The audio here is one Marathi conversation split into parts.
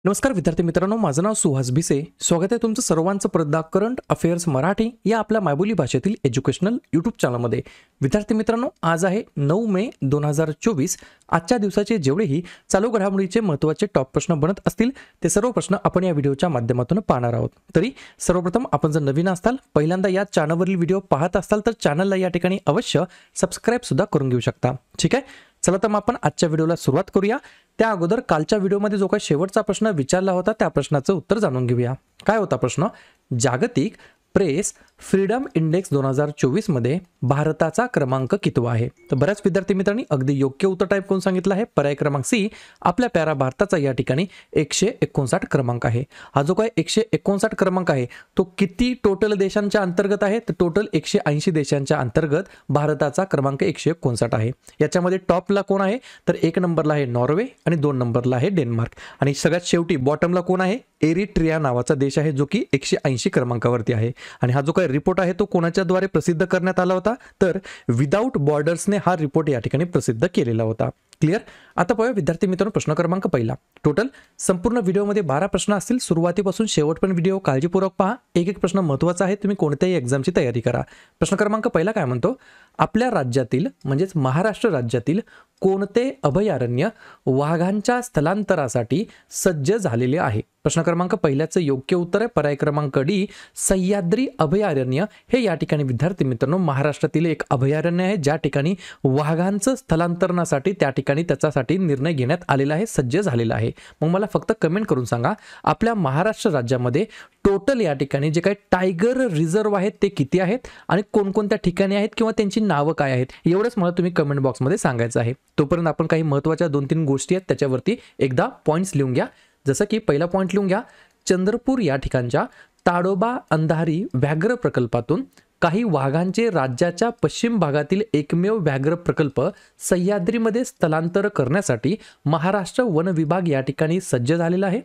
नमस्कार विद्यार्थी मित्रांनो, माझं नाव सुहास भिसे. स्वागत आहे तुमचं सर्वांचं प्रदा करंट अफेअर्स मराठी या आपल्या मायबोली भाषेतील एज्युकेशनल यूट्यूब चॅनलमध्ये. विद्यार्थी मित्रांनो, आज आहे 9 मे 2024. आजच्या दिवसाचे जेवढेही चालू घडामोडीचे महत्त्वाचे टॉप प्रश्न बनत असतील ते सर्व प्रश्न आपण या व्हिडिओच्या माध्यमातून पाहणार आहोत. तरी सर्वप्रथम आपण जर नवीन असाल, पहिल्यांदा या चॅनलवरील व्हिडिओ पाहत असाल तर चॅनलला या ठिकाणी अवश्य सबस्क्राईब सुद्धा करून घेऊ शकता. ठीक आहे, चला तर मग आपण आजच्या व्हिडिओला सुरुवात करूया. त्या अगोदर कालच्या व्हिडिओमध्ये जो काही शेवटचा प्रश्न विचारला होता त्या प्रश्नाचं उत्तर जाणून घेऊया. काय होता प्रश्न? जागतिक प्रेस फ्रीडम इंडेक्स 2024 मध्ये भारताचा क्रमांक कितवा आहे? तर बऱ्याच विद्यार्थी मित्रांनी अगदी योग्य उत्तर टाईप करून सांगितलं आहे. पर्याय क्रमांक सी, आपल्या प्यारा भारताचा या ठिकाणी 159 क्रमांक आहे. हा जो काय 159 क्रमांक आहे तो किती टोटल देशांच्या अंतर्गत आहे? तर टोटल 180 देशांच्या अंतर्गत भारताचा क्रमांक 159 आहे. याच्यामध्ये टॉपला कोण आहे? तर 1 नंबरला आहे नॉर्वे आणि 2 नंबरला आहे डेन्मार्क आणि सगळ्यात शेवटी बॉटमला कोण आहे? एरिट्रिया नावाचा देश आहे जो की 180 क्रमांकावरती आहे. आणि हा जो काही रिपोर्ट आहे तो कोणाच्या द्वारे प्रसिद्ध करण्यात आला होता? तर विदाउट बॉर्डर्सने हा रिपोर्ट या ठिकाणी प्रसिद्ध केलेला होता. क्लिअर? आता पाहूया विद्यार्थी मित्रांनो प्रश्न क्रमांक पहिला. टोटल संपूर्ण व्हिडिओमध्ये 12 प्रश्न असतील. सुरुवातीपासून शेवटपर्यंत व्हिडिओ काळजीपूर्वक पहा. एक एक प्रश्न महत्त्वाचा आहे, तुम्ही कोणत्याही एक्झामची तयारी करा. प्रश्न क्रमांक पहिला काय म्हणतो? आपल्या राज्यातील म्हणजेच महाराष्ट्र राज्यातील कोणते अभयारण्य वाघांच्या स्थलांतरासाठी सज्ज झालेले आहे? प्रश्न क्रमांक पहिल्याचं योग्य उत्तर आहे पर्याय क्रमांक डी, सह्याद्री अभयारण्य. हे या ठिकाणी विद्यार्थी मित्रांनो महाराष्ट्रातील एक अभयारण्य आहे ज्या ठिकाणी वाघांचं स्थलांतरणासाठी त्या ठिकाणी त्याच्यासाठी निर्णय घेण्यात आलेला आहे, सज्ज झालेला आहे. मग मला फक्त कमेंट करून सांगा, आपल्या महाराष्ट्र राज्यामध्ये टोटल या ठिकाणी जे काही टायगर रिझर्व आहेत ते किती आहेत आणि कोणकोणत्या ठिकाणी आहेत किंवा त्यांची नावं काय आहेत? एवढंच मला तुम्ही कमेंट बॉक्समध्ये सांगायचं आहे. तोपर्यंत आपण काही महत्त्वाच्या 2-3 गोष्टी आहेत त्याच्यावरती एकदा पॉईंट्स लिहून घ्या. जसं की पहिला पॉईंट लिहून घ्या, चंद्रपूर या ठिकाणच्या ताडोबा अंधारी व्याघ्र प्रकल्पातून काही वाघांचे राज्याच्या पश्चिम भागातील एकमेव व्याघ्र प्रकल्प सह्याद्रीमध्ये स्थलांतर करण्यासाठी महाराष्ट्र वन विभाग या ठिकाणी सज्ज झालेला आहे.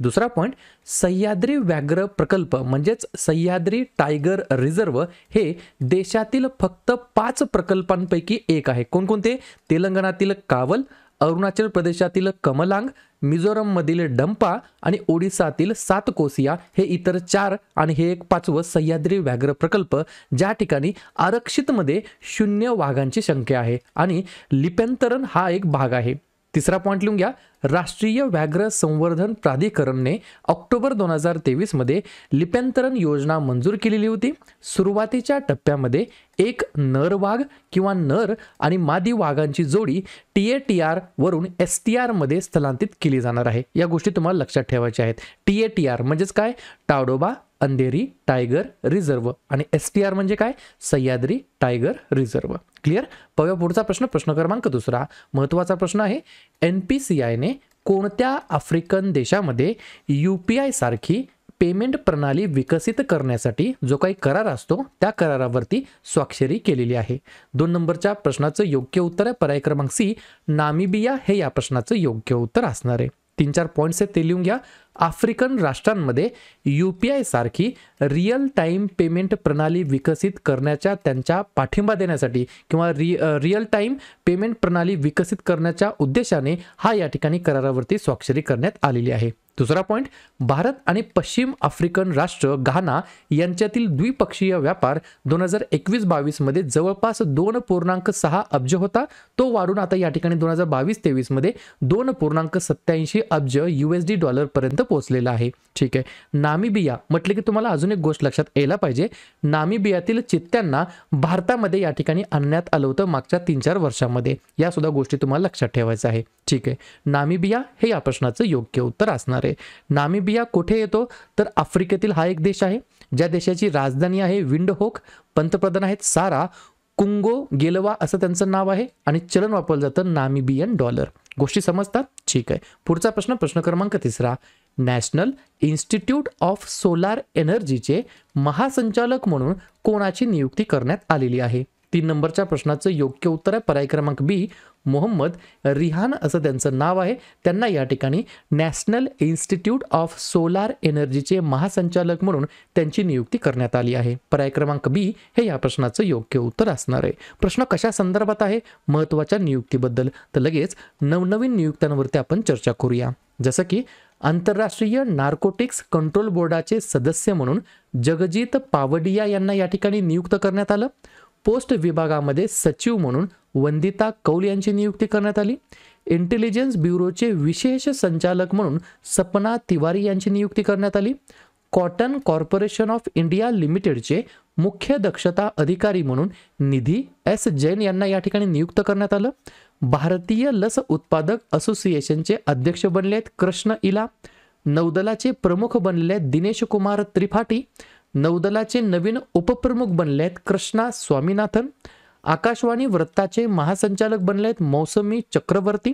दुसरा पॉईंट, सह्याद्री व्याघ्र प्रकल्प म्हणजेच सह्याद्री टायगर रिझर्व हे देशातील फक्त 5 प्रकल्पांपैकी एक आहे. कोणकोणते? तेलंगणातील कावल, अरुणाचल प्रदेशातील कमलांग, मिझोरममधील डंपा आणि ओडिसातील सातकोसिया हे इतर 4 आणि हे एक 5वं सह्याद्री व्याघ्र प्रकल्प ज्या ठिकाणी आरक्षितमध्ये 0 वाघांची संख्या आहे आणि लिप्यांतरण हा एक भाग आहे. तिसरा पॉईंट लिहून घ्या, राष्ट्रीय व्याघ्र संवर्धन प्राधिकरणने ऑक्टोबर 2023 मध्ये लिप्यांतरण योजना मंजूर केलेली होती. सुरुवातीच्या टप्प्यामध्ये एक नर वाघ किंवा नर आणि मादी वाघांची जोडी TATR वरून STR मध्ये स्थलांतरित केली जाणार आहे. या गोष्टी तुम्हाला लक्षात ठेवायच्या आहेत. TATR म्हणजेच काय? ताडोबा अंधेरी टायगर रिझर्व आणि STR म्हणजे काय? Sahyadri tiger reserve. क्लिअर? पाहूया पुढचा प्रश्न. प्रश्न क्रमांक दुसरा महत्त्वाचा प्रश्न आहे. NPCI ने कोणत्या आफ्रिकन देशामध्ये UPI सारखी पेमेंट प्रणाली विकसित करण्यासाठी जो काही करार असतो त्या करारावरती स्वाक्षरी केलेली आहे? 2 नंबरच्या प्रश्नाचं योग्य उत्तर आहे पर्याय क्रमांक सी, नामिबिया हे या प्रश्नाचं योग्य उत्तर असणार आहे. 3-4 पॉईंट्स आहेत ते लिहून घ्या. आफ्रिकन राष्ट्रांमध्ये UPI सारखी रिअल टाइम पेमेंट प्रणाली विकसित करण्याच्या त्यांच्या पाठिंबा देण्यासाठी किंवा रिअल टाइम पेमेंट प्रणाली विकसित करण्याच्या उद्देशाने हा या ठिकाणी करारावरती स्वाक्षरी करण्यात आलेली आहे. दुसरा पॉईंट, भारत आणि पश्चिम आफ्रिकन राष्ट्र घाना यांच्यातील द्विपक्षीय व्यापार 2021-22 मध्ये जवळपास 2.6 अब्ज होता. तो वाढून आता या ठिकाणी 2022-23 मध्ये 2.87 अब्ज USD पर्यंत पोहोचलेला आहे. ठीक आहे. नामिबिया म्हटले की तुम्हाला अजून एक गोष्ट लक्षात यायला पाहिजे. नामिबियातील चित्त्यांना भारतामध्ये या ठिकाणी आणण्यात आलं होतं मागच्या 3-4 वर्षांमध्ये. या सुद्धा गोष्टी तुम्हाला लक्षात ठेवायचं आहे. ठीक आहे. नामिबिया हे या प्रश्नाचं योग्य उत्तर असणार आहे. नामिबिया कुठे येतो? तर आफ्रिकेतील हा एक देश आहे ज्या देशाची राजधानी आहे विंडहोक, पंतप्रधान आहेत सारा कुंगो गेलवा असं त्यांचं नाव आहे आणि चलन वापरलं जातं नामिबियन डॉलर. गोष्टी समजतात? ठीक आहे. पुढचा प्रश्न. प्रश्न क्रमांक तिसरा, नॅशनल इन्स्टिट्यूट ऑफ सोलार एनर्जीचे महासंचालक म्हणून कोणाची नियुक्ती करण्यात आलेली आहे? 3 नंबरच्या प्रश्नाचं योग्य उत्तर आहे पर्याय क्रमांक बी, मोहम्मद रिहान असं त्यांचं नाव आहे. त्यांना या ठिकाणी नॅशनल इन्स्टिट्यूट ऑफ सोलार एनर्जीचे महासंचालक म्हणून त्यांची नियुक्ती करण्यात आली आहे. पर्याय क्रमांक बी हे या प्रश्नाचं योग्य उत्तर असणार आहे. प्रश्न कशा संदर्भात आहे? महत्त्वाच्या नियुक्तीबद्दल. तर लगेच नवनवीन नियुक्त्यांवरती आपण चर्चा करूया. जसं की आंतरराष्ट्रीय नार्कोटिक्स कंट्रोल बोर्डाचे सदस्य म्हणून जगजीत पावडिया यांना या ठिकाणी नियुक्त करण्यात आलं. पोस्ट विभागामध्ये सचिव म्हणून वंदिता कौल यांची नियुक्ती करण्यात आली. इंटेलिजन्स ब्युरोचे विशेष संचालक म्हणून सपना तिवारी यांची नियुक्ती करण्यात आली. कॉटन कॉर्पोरेशन ऑफ इंडिया लिमिटेडचे मुख्य दक्षता अधिकारी म्हणून निधी एस जैन यांना या ठिकाणी नियुक्त करण्यात आलं. भारतीय लस उत्पादक असोसिएशनचे अध्यक्ष बनले आहेत कृष्ण इला. नौदलाचे प्रमुख बनलेले आहेत दिनेश कुमार त्रिपाठी. नौदलाचे नवीन उपप्रमुख बनले आहेत कृष्णा स्वामीनाथन. आकाशवाणी वृत्ताचे महासंचालक बनले आहेत मौसमी चक्रवर्ती.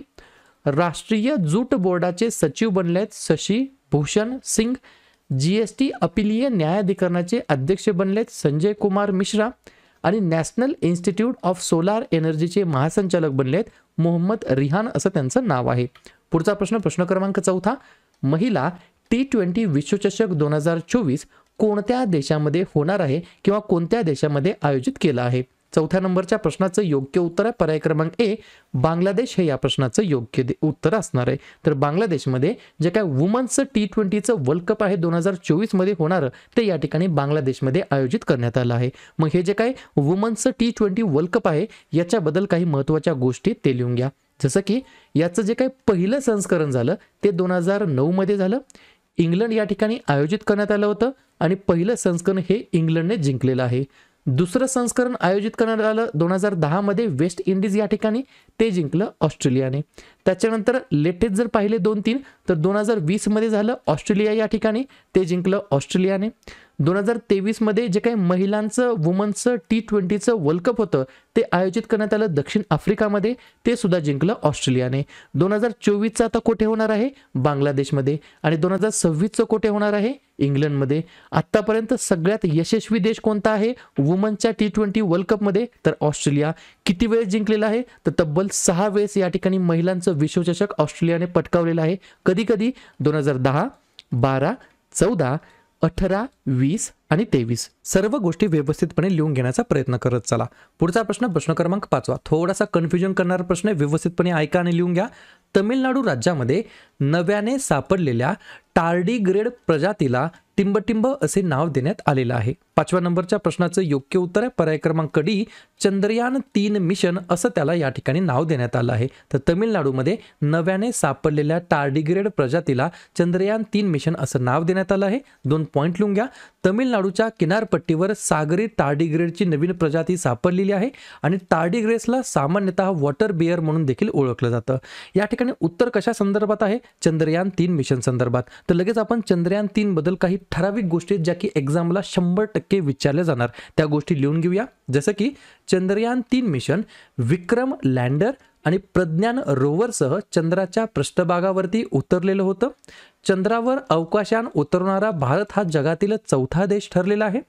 राष्ट्रीय जूट बोर्डाचे सचिव बनले आहेत शशी भूषण सिंग. जीएसटी अपीलीय न्यायाधिकरणाचे अध्यक्ष बनले आहेत संजय कुमार मिश्रा. आणि नॅशनल इन्स्टिट्यूट ऑफ सोलार एनर्जीचे महासंचालक बनले आहेत मोहम्मद रिहान असं त्यांचं नाव आहे. पुढचा प्रश्न क्रमांक 4. महिला T20 विश्वचषक 2024 कोणत्या देशामध्ये होणार आहे किंवा कोणत्या देशामध्ये आयोजित केला आहे? 4थ्या नंबरच्या प्रश्नाचं योग्य उत्तर आहे पर्याय क्रमांक ए बांगलादेश हे या प्रश्नाचं योग्य उत्तर असणार आहे. तर बांगलादेशमध्ये जे काय वुमन्स T20चं वर्ल्ड कप आहे 2024 मध्ये होणार ते या ठिकाणी बांगलादेशमध्ये आयोजित करण्यात आलं आहे. मग हे जे काय वुमन्स T20 वर्ल्ड कप आहे याच्याबद्दल काही महत्त्वाच्या गोष्टी ते लिहून घ्या. जसं की याचं जे काही पहिलं संस्करण झालं ते 2009 मध्ये झालं. इंग्लंड या ठिकाणी आयोजित करण्यात आलं होतं आणि पहिलं संस्करण हे इंग्लंडने जिंकलेलं आहे. दुसरं संस्करण आयोजित करण्यात आलं 2010 मध्ये वेस्ट इंडिज या ठिकाणी, ते जिंकलं ऑस्ट्रेलियाने. त्याच्यानंतर लेटेस्ट जर पाहिले 2-3 तर 2020 मध्ये झालं ऑस्ट्रेलिया या ठिकाणी, ते जिंकलं ऑस्ट्रेलियाने. 2023 मध्ये जे काही महिलांचं वुमन्सचं T20चं वर्ल्ड कप होतं ते आयोजित करण्यात आलं दक्षिण आफ्रिकामध्ये, ते सुद्धा जिंकलं ऑस्ट्रेलियाने. 2024चं आता कुठे होणार आहे? बांगलादेशमध्ये. आणि 2026चं कुठे होणार आहे? इंग्लंडमध्ये. आतापर्यंत सगळ्यात यशस्वी देश कोणता आहे वुमनच्या T20 वर्ल्ड कपमध्ये? तर ऑस्ट्रेलिया. किती वेळेस जिंकलेला आहे? तर तब्बल 6 वेळेस या ठिकाणी महिलांचं विश्वचषक ऑस्ट्रेलियाने पटकावलेलं आहे. कधी कधी 2010, 12, 14, 18, 20 आणि 23. सर्व गोष्टी व्यवस्थितपणे लिहून घेण्याचा प्रयत्न करत चला. पुढचा प्रश्न क्रमांक 5. थोडासा कन्फ्युजन करणारा प्रश्न आहे, व्यवस्थितपणे ऐका आणि लिहून घ्या. तमिळनाडू राज्यामध्ये नव्याने सापडलेल्या टार्डिग्रेड प्रजातीला टिंबटिंब असे नाव देण्यात आलेलं आहे. 5व्या नंबरच्या प्रश्नाचं योग्य उत्तर आहे पर्याय क्रमांक डी चंद्रयान 3 मिशन असं त्याला या ठिकाणी नाव देण्यात आलं आहे. तर तमिळनाडूमध्ये नव्याने सापडलेल्या टार्डिग्रेड प्रजातीला चंद्रयान 3 मिशन असं नाव देण्यात आलं आहे. 2 पॉईंट लिहून घ्या. तमिळनाडूच्या किनारपट्टीवर सागरी टार्डिग्रेडची नवीन प्रजाती सापडलेली आहे आणि टार्डिग्रेड्सला सामान्यतः वॉटर बिअर म्हणून देखील ओळखलं जातं. या ठिकाणी उत्तर कशा संदर्भात आहे? चंद्रयान 3 मिशन संदर्भात. तर लगेच आपण चंद्रयान 3 बद्दल काही ठराविक गोष्टी ज्या की एक्झामला 100% विचारल्या जाणार त्या गोष्टी लिहून घेऊया. जसं की चंद्रयान 3 मिशन विक्रम लँडर आणि प्रज्ञान रोवरसह चंद्राच्या पृष्ठभागावरती उतरलेलं होतं. चंद्रावर अवकाशयान उतरवणारा भारत हा जगातील 4था देश ठरलेला आहे.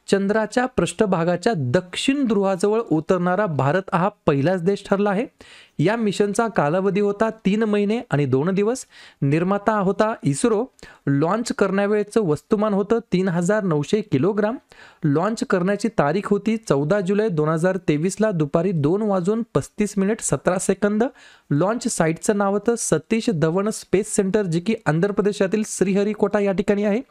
चंद्राच्या पृष्ठभागाच्या दक्षिण ध्रुवाजवळ उतरणारा भारत हा पहिलाच देश ठरला आहे. या मिशनचा कालावधी होता 3 महिने आणि 2 दिवस. निर्माता होता इस्रो. लॉन्च करण्यावेळेचं वस्तुमान होतं 3900 किलोग्राम. लॉन्च करण्याची तारीख होती 14 जुलै 2023 दुपारी 2:35 लॉन्च साईटचं नाव होतं सतीश धवन स्पेस सेंटर जे की आंध्र प्रदेशातील श्रीहरिकोटा या ठिकाणी आहे.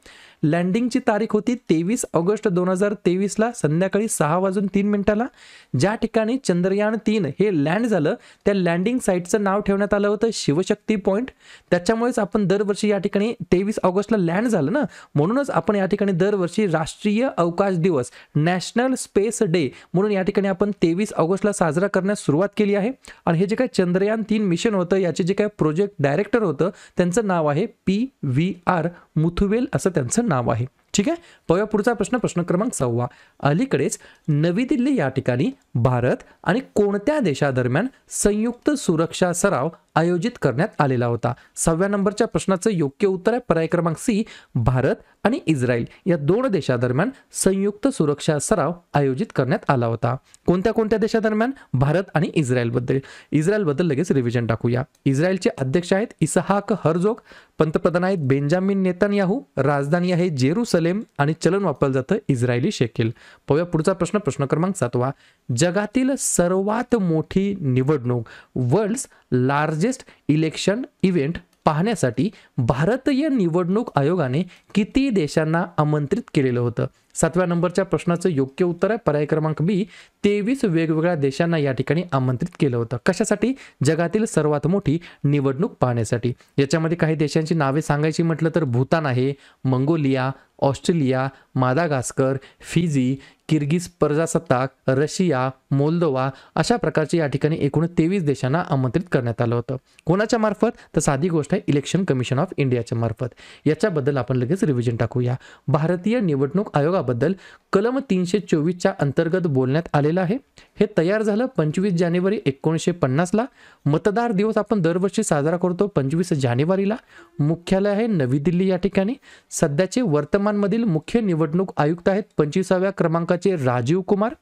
लँडिंगची तारीख होती 23 ऑगस्ट 2023 संध्याकाळी 6:03 ज्या ठिकाणी चंद्रयान 3 हे लँड झालं त्या लँडिंग साईटचं नाव ठेवण्यात आलं होतं शिवशक्ती पॉईंट. त्याच्यामुळेच आपण दरवर्षी या ठिकाणी 23 ऑगस्टला लँड झालं ना, म्हणूनच आपण या ठिकाणी दरवर्षी राष्ट्रीय अवकाश दिवस नॅशनल स्पेस डे म्हणून या ठिकाणी आपण 23 ऑगस्टला साजरा करण्यास सुरुवात केली आहे. आणि हे जे काही चंद्रयान 3 मिशन होतं याचे जे काही प्रोजेक्ट डायरेक्टर होतं त्यांचं नाव आहे PVR मुथुवेल असं त्यांचं नाव आहे. ठीक आहे. पाहूया पुढचा प्रश्न क्रमांक 6. अलीकडेच नवी दिल्ली या ठिकाणी भारत आणि कोणत्या देशादरम्यान संयुक्त सुरक्षा सराव आयोजित करण्यात आलेला होता? 6व्या नंबरच्या प्रश्नाचं योग्य उत्तर आहे पर्याय क्रमांक सी भारत आणि इस्रायल या 2 देशादरम्यान संयुक्त सुरक्षा सराव आयोजित करण्यात आला होता. कोणत्या कोणत्या देशादरम्यान? भारत आणि इस्रायलबद्दल. इस्रायलबद्दल लगेच रिव्हिजन टाकूया. इस्रायलचे अध्यक्ष आहेत इसहाक हर्जोग. पंतप्रधान आहेत बेंजामिन नेतान्याहू. राजधानी आहे जेरुसलेम आणि चलन वापरलं जातं इस्रायली शेकेल. पाहूया पुढचा प्रश्न क्रमांक 7. जगातील सर्वात मोठी निवडणूक वर्ल्ड्स लार्जेस्ट इलेक्शन इव्हेंट पाहण्यासाठी भारतीय निवडणूक आयोगाने किती देशांना आमंत्रित केलेलं होतं? 7व्या नंबरच्या प्रश्नाचं योग्य उत्तर आहे पर्याय क्रमांक बी, 23 वेगवेगळ्या देशांना या ठिकाणी आमंत्रित केलं होतं. कशासाठी? जगातील सर्वात मोठी निवडणूक पाहण्यासाठी. याच्यामध्ये काही देशांची नावे सांगायची म्हटलं तर भूतान आहे, Mongolia, Australia, Madagascar, Fiji, Kyrgyz प्रजासत्ताक, रशिया, मोल्दोवा अशा प्रकारचे या ठिकाणी एकूण 23 देशांना आमंत्रित करण्यात आलं होतं. कोणाच्या मार्फत? तर साधी गोष्ट आहे, इलेक्शन कमिशन ऑफ इंडियाच्या मार्फत. याच्याबद्दल आपण लगेच रिव्हिजन टाकूया. भारतीय निवडणूक आयोगाबद्दल कलम 324च्या अंतर्गत बोलण्यात आलेलं आहे. हे तयार झालं 25 जानेवारी 1950ला. मतदार दिवस आपण दरवर्षी साजरा करतो 25 जानेवारीला. मुख्यालय आहे नवी दिल्ली या ठिकाणी. सध्याचे वर्तमानमधील मुख्य निवडणूक आयुक्त आहेत 25व्या क्रमांकाचे राजीव कुमार.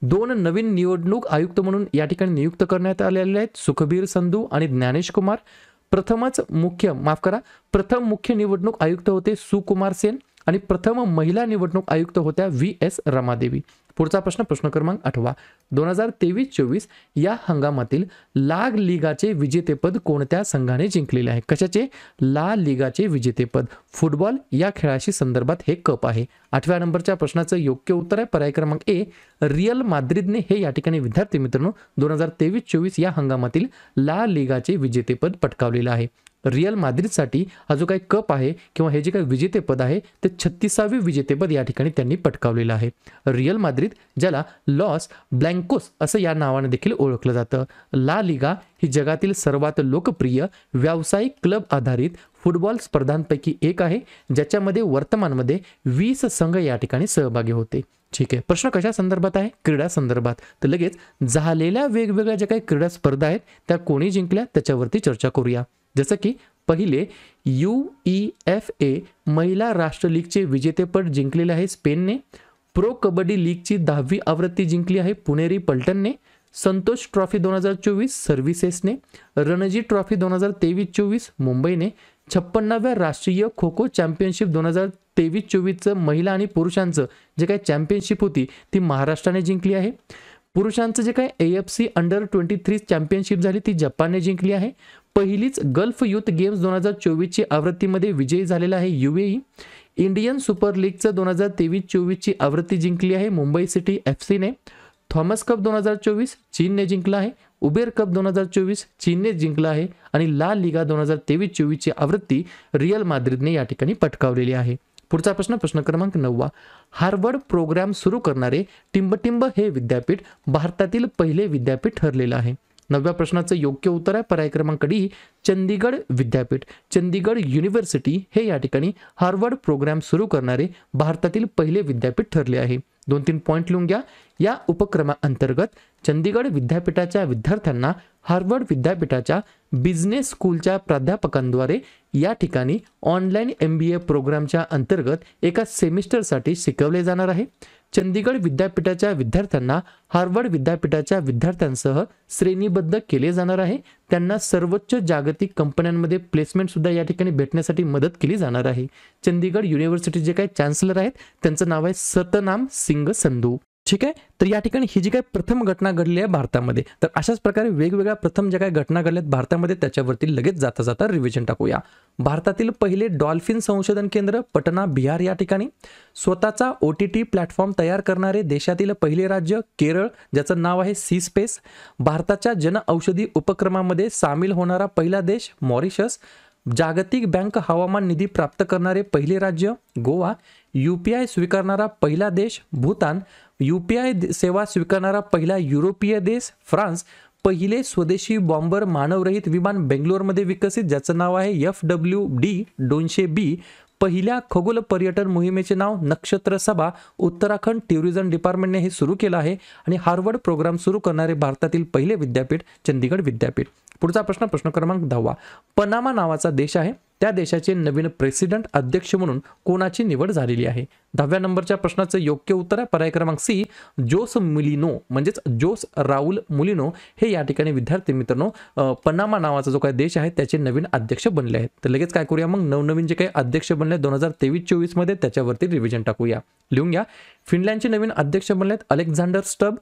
2 नवीन निवडणूक आयुक्त म्हणून या ठिकाणी नियुक्त करण्यात आलेले आहेत सुखबीर संधू आणि ज्ञानेश कुमार. प्रथम मुख्य निवडणूक आयुक्त होते सुकुमार सेन आणि प्रथम महिला निवडणूक आयुक्त होत्या VS रमादेवी. पुढचा प्रश्न क्रमांक 8. 2023-24 या हंगामातील ला लिगाचे विजेतेपद कोणत्या संघाने जिंकलेले आहे? कशाचे? ला लिगाचे विजेतेपद. फुटबॉल या खेळाशी संदर्भात हे कप आहे. 8व्या नंबरच्या प्रश्नाचं योग्य उत्तर आहे पर्याय क्रमांक ए, रियल माद्रिदने हे या ठिकाणी विद्यार्थी मित्रांनो 2023-24 या हंगामातील ला लिगाचे विजेतेपद पटकावलेलं आहे. रियल माद्रिदसाठी हा जो काही कप आहे किंवा हे जे काही विजेतेपद आहे ते 36वे विजेतेपद या ठिकाणी त्यांनी पटकावलेलं आहे. रियल माद्रिद ज्याला लॉस ब्लँकोस असं या नावाने देखील ओळखलं जातं. ला लिगा ही जगातील सर्वात लोकप्रिय व्यावसायिक क्लब आधारित फुटबॉल स्पर्धांपैकी एक आहे ज्याच्यामध्ये वर्तमानमध्ये 20 संघ या ठिकाणी सहभागी होते. ठीक आहे, प्रश्न कशा संदर्भात आहे? क्रीडा संदर्भात. तर लगेच झालेल्या वेगवेगळ्या ज्या काही क्रीडा स्पर्धा आहेत त्या कोणी जिंकल्या त्याच्यावरती चर्चा करूया. जसं की पहिले UEFA महिला राष्ट्र लीगचे विजेतेपद जिंकलेले आहे स्पेनने. प्रो कबड्डी लीगची 10वी आवृत्ती जिंकली आहे पुणेरी पलटनने. संतोष ट्रॉफी 2024 सर्व्हिसेसने. रणजी ट्रॉफी 2023-24 मुंबईने. 56व्या राष्ट्रीय खो खो चॅम्पियनशिप 2023-24 महिला आणि पुरुषांचं जे काही चॅम्पियनशिप होती ती महाराष्ट्राने जिंकली आहे. पुरुषांचं जे काही AFC अंडर-23 चॅम्पियनशिप झाली ती जपानने जिंकली आहे. पहिलीच गल्फ युथ गेम्स 2024ची आवृत्तीमध्ये विजयी झालेला आहे UAE. इंडियन सुपर लीगचं 2023-24ची आवृत्ती जिंकली आहे मुंबई सिटी FCने. थॉमस कप 2024 चीनने जिंकला आहे. उबेर कप 2024 चीनने जिंकला आहे आणि ला लिगा 2023-24ची आवृत्ती रियल माद्रिदने या ठिकाणी पटकावलेली आहे. पुढचा प्रश्न क्रमांक 9. हार्वर्ड प्रोग्राम सुरू करणारे टिंबटिंब हे विद्यापीठ भारतातील पहिले विद्यापीठ ठरलेलं आहे. 9व्या प्रश्नाचं योग्य उत्तर आहे पर्याय क्रमांक डी, चंदीगड विद्यापीठ. चंदीगड युनिव्हर्सिटी हे या ठिकाणी हार्वर्ड प्रोग्राम सुरू करणारे भारतातील पहिले विद्यापीठ ठरले आहे. 2-3 पॉईंट लिहून घ्या. या उपक्रमाअंतर्गत चंदीगड विद्यापीठाच्या विद्यार्थ्यांना हार्वर्ड विद्यापीठाच्या बिझनेस स्कूलच्या प्राध्यापकांद्वारे या ठिकाणी ऑनलाईन MBA प्रोग्रामच्या अंतर्गत एका सेमिस्टरसाठी शिकवले जाणार आहे. चंदीगड विद्यापीठाच्या विद्यार्थ्यांना हार्वर्ड विद्यापीठाच्या विद्यार्थ्यांसह श्रेणीबद्ध केले जाणार आहे. त्यांना सर्वोच्च जागतिक कंपन्यांमध्ये प्लेसमेंट सुद्धा या ठिकाणी भेटण्यासाठी मदत केली जाणार आहे. चंदीगड युनिव्हर्सिटी जे काही चान्सलर आहेत त्यांचं नाव आहे सतनाम सिंग संधू. ठीक आहे, तर या ठिकाणी ही जी काही प्रथम घटना घडली आहे भारतामध्ये, तर अशाच प्रकारे वेगवेगळ्या प्रथम ज्या काही घटना घडल्यात भारतामध्ये त्याच्यावरती लगेच जाता जाता रिव्हिजन टाकूया. भारतातील पहिले डॉल्फिन संशोधन केंद्र पटना बिहार या ठिकाणी. स्वतःचा OTT प्लॅटफॉर्म तयार करणारे देशातील पहिले राज्य केरळ ज्याचं नाव आहे सी स्पेस. भारताच्या जनऔषधी उपक्रमामध्ये सामील होणारा पहिला देश मॉरिशस. जागतिक बँक हवामान निधी प्राप्त करणारे पहिले राज्य गोवा. UPI स्वीकारणारा पहिला देश भूतान. UPI सेवा स्वीकारणारा पहिला युरोपीय देश फ्रान्स. पहिले स्वदेशी बॉम्बर मानवरहित विमान बेंगलोरमध्ये विकसित ज्याचं नाव आहे FWD-200B. पहिल्या खगोल पर्यटन मोहिमेचे नाव नक्षत्र सभा. उत्तराखंड टुरिझम डिपार्टमेंटने हे सुरू केलं आहे आणि हार्वर्ड प्रोग्राम सुरू करणारे भारतातील पहिले विद्यापीठ चंदीगड विद्यापीठ. पुढचा प्रश्न क्रमांक 10. पनामा नावाचा देश आहे, त्या देशाचे नवीन प्रेसिडेंट अध्यक्ष म्हणून कोणाची निवड झालेली आहे? 10व्या नंबरच्या प्रश्नाचं योग्य उत्तर आहे पर्याय क्रमांक सी, जोस मुलिनो म्हणजेच जोस राउल मुलिनो हे या ठिकाणी विद्यार्थी मित्रांनो पनामा नावाचा जो काही देश आहे त्याचे नवीन अध्यक्ष बनले आहेत. तर लगेच काय करूया मग नवनवीन जे काही अध्यक्ष बनले 2023-24 मध्ये त्याच्यावरती रिव्हिजन टाकूया. लिहून घ्या. फिनलँडचे नवीन अध्यक्ष बनलेत अलेक्झांडर स्टब.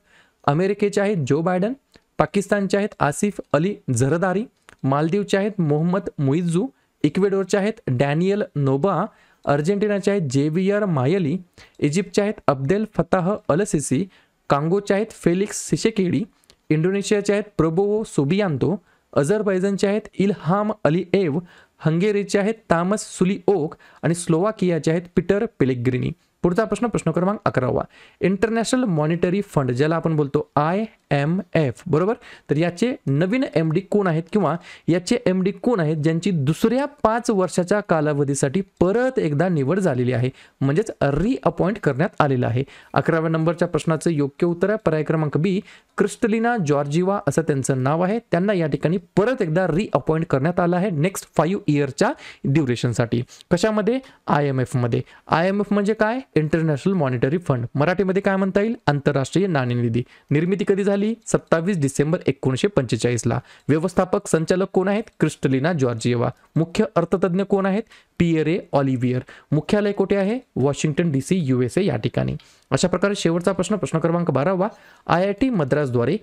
अमेरिकेचे आहेत जो बायडन. पाकिस्तानचे आहेत आसिफ अली झरदारी. मालदीवचे आहेत मोहम्मद मुइझू. इक्वेडोरचे आहेत डॅनियल नोबा, अर्जेंटिनाचे आहेत जेवियर मायली, इजिप्तचे आहेत अब्देल फताह अल सिसी, कांगोचे आहेत फेलिक्स सिशेकेडी, इंडोनेशियाचे आहेत प्रबोवो सुबियांतो, अझरबैजानचे आहेत इल्हाम अलिएव, हंगेरीचे आहेत तामस सुलिओक आणि स्लोवाकियाचे आहेत पीटर पेलेग्रिनी. पुढचा प्रश्न, प्रश्न क्रमांक 11वा. इंटरनॅशनल मॉनिटरी फंड ज्याला आपण बोलतो IMF, बरोबर. तर याचे नवीन MD कोण आहेत किंवा याचे MD कोण आहेत ज्यांची दुसऱ्या 5 वर्षाच्या कालावधीसाठी परत एकदा निवड झालेली आहे, म्हणजेच रिअपॉइंट करण्यात आलेलं आहे. 11व्या नंबरच्या प्रश्नाचं योग्य उत्तर आहे पर्याय क्रमांक B, क्रिस्टलिना जॉर्जिवा असं त्यांचं नाव आहे. त्यांना या ठिकाणी परत एकदा रिअपॉइंट करण्यात आलं आहे नेक्स्ट 5 इयरच्या ड्युरेशनसाठी. कशामध्ये? IMF मध्ये. IMF म्हणजे काय? International monetary fund. मराठीमध्ये काय म्हणता येईल? आंतरराष्ट्रीय नाणेनिधी. निर्मिती कधी झाली? 27 डिसेंबर 1945 ला. व्यवस्थापक संचालक कोण आहेत? Kristalina Georgieva. मुख्य अर्थतज्ञ कोण आहेत? पियरे ऑलिव्हियर. मुख्यालय कुठे आहे? वॉशिंग्टन DC USA या ठिकाणी. अशा प्रकारे शेवटचा प्रश्न, प्रश्न क्रमांक 12वा. IIT मद्रासद्वारे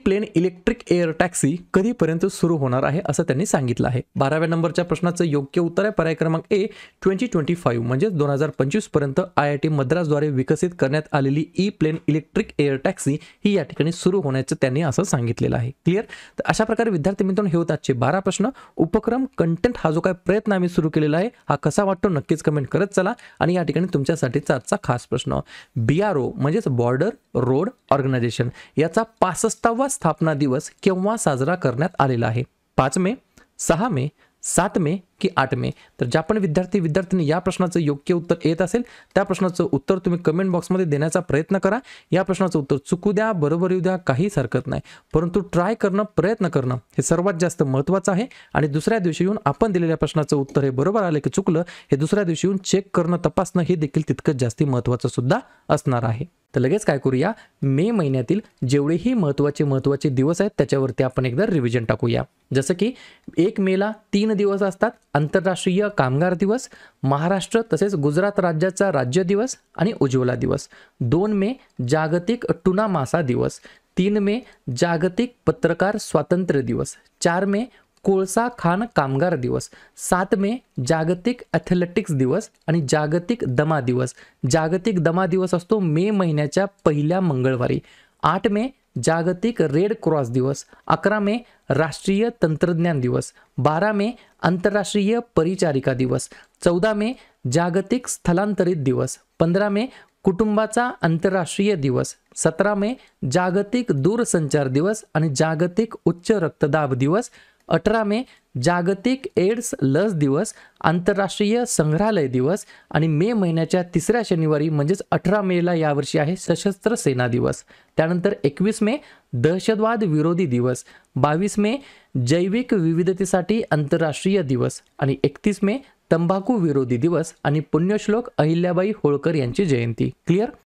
प्लेन इलेक्ट्रिक एअर टॅक्सी कधीपर्यंत सुरू होणार आहे असं त्यांनी सांगितलं आहे. 12व्या नंबरच्या प्रश्नाचं योग्य उत्तर आहे पर्याय क्रमांक A, 2025 म्हणजे 2025 पर्यंत IIT मद्रासद्वारे विकसित करण्यात आलेली प्लेन इलेक्ट्रिक एअर टॅक्सी ही या ठिकाणी सुरू होण्याचं त्यांनी असं सांगितलेलं आहे. क्लिअर. तर अशा प्रकारे विद्यार्थी मित्रांनो हे होतात आजचे 12 प्रश्न. उपक्रम कंटेंट हा जो काय प्रयत्न आम्ही सुरू केलेला आहे हा कसा वाटतो नक्कीच कमेंट करत चला. आणि या ठिकाणी तुमच्यासाठीचा आजचा खास प्रश्न, BRO म्हणजेच बॉर्डर रोड ऑर्गनायझेशन याचा 65वा स्थापना दिवस केव्हा साजरा करण्यात आलेला आहे? 5 मे, 6 मे, 7 मे की 8 मे? तर ज्या पण विद्यार्थ्यांनी या प्रश्नाचं योग्य उत्तर येत असेल त्या प्रश्नाचं उत्तर तुम्ही कमेंट बॉक्समध्ये देण्याचा प्रयत्न करा. या प्रश्नाचं उत्तर चुकू द्या, बरोबर येऊ द्या, काहीच हरकत नाही, परंतु ट्राय करणं, प्रयत्न करणं हे सर्वात जास्त महत्त्वाचं आहे. आणि दुसऱ्या दिवशी येऊन आपण दिलेल्या प्रश्नाचं उत्तर हे बरोबर आलं की चुकलं हे दुसऱ्या दिवशी येऊन चेक करणं, तपासणं हे देखील तितकंच जास्ती महत्त्वाचं सुद्धा असणार आहे. तर लगेच काय करूया, मे महिन्यातील जेवढेही महत्त्वाचे दिवस आहेत त्याच्यावरती आपण एकदा रिव्हिजन टाकूया. जसं की 1 मेला 3 दिवस असतात, आंतरराष्ट्रीय कामगार दिवस, महाराष्ट्र तसेच गुजरात राज्याचा राज्य दिवस आणि उज्ज्वला दिवस. 2 मे जागतिक टुना मासा दिवस, 3 मे जागतिक पत्रकार स्वातंत्र्य दिवस, 4 मे कोळसा खाण कामगार दिवस, 7 मे जागतिक ॲथलेटिक्स दिवस आणि जागतिक दमा दिवस. जागतिक दमा दिवस असतो मे महिन्याच्या पहिल्या मंगळवारी. 8 मे जागतिक रेड क्रॉस दिवस, 11 मे राष्ट्रीय तंत्रज्ञान दिवस, 12 मे आंतरराष्ट्रीय परिचारिका दिवस, 14 मे जागतिक स्थलांतरित दिवस, 15 मे कुटुंबाचा आंतरराष्ट्रीय दिवस, 17 मे जागतिक दूरसंचार दिवस आणि जागतिक उच्च रक्तदाब दिवस, 18 मे जागतिक एड्स लस दिवस, आंतरराष्ट्रीय संग्रहालय दिवस आणि मे महिन्याच्या 3ऱ्या शनिवारी म्हणजेच 18 मेला यावर्षी आहे सशस्त्र सेना दिवस. त्यानंतर 21 मे दहशतवाद विरोधी दिवस, 22 मे जैविक विविधतेसाठी आंतरराष्ट्रीय दिवस आणि 31 मे तंबाखू विरोधी दिवस आणि पुण्यश्लोक अहिल्याबाई होळकर यांची जयंती. क्लिअर.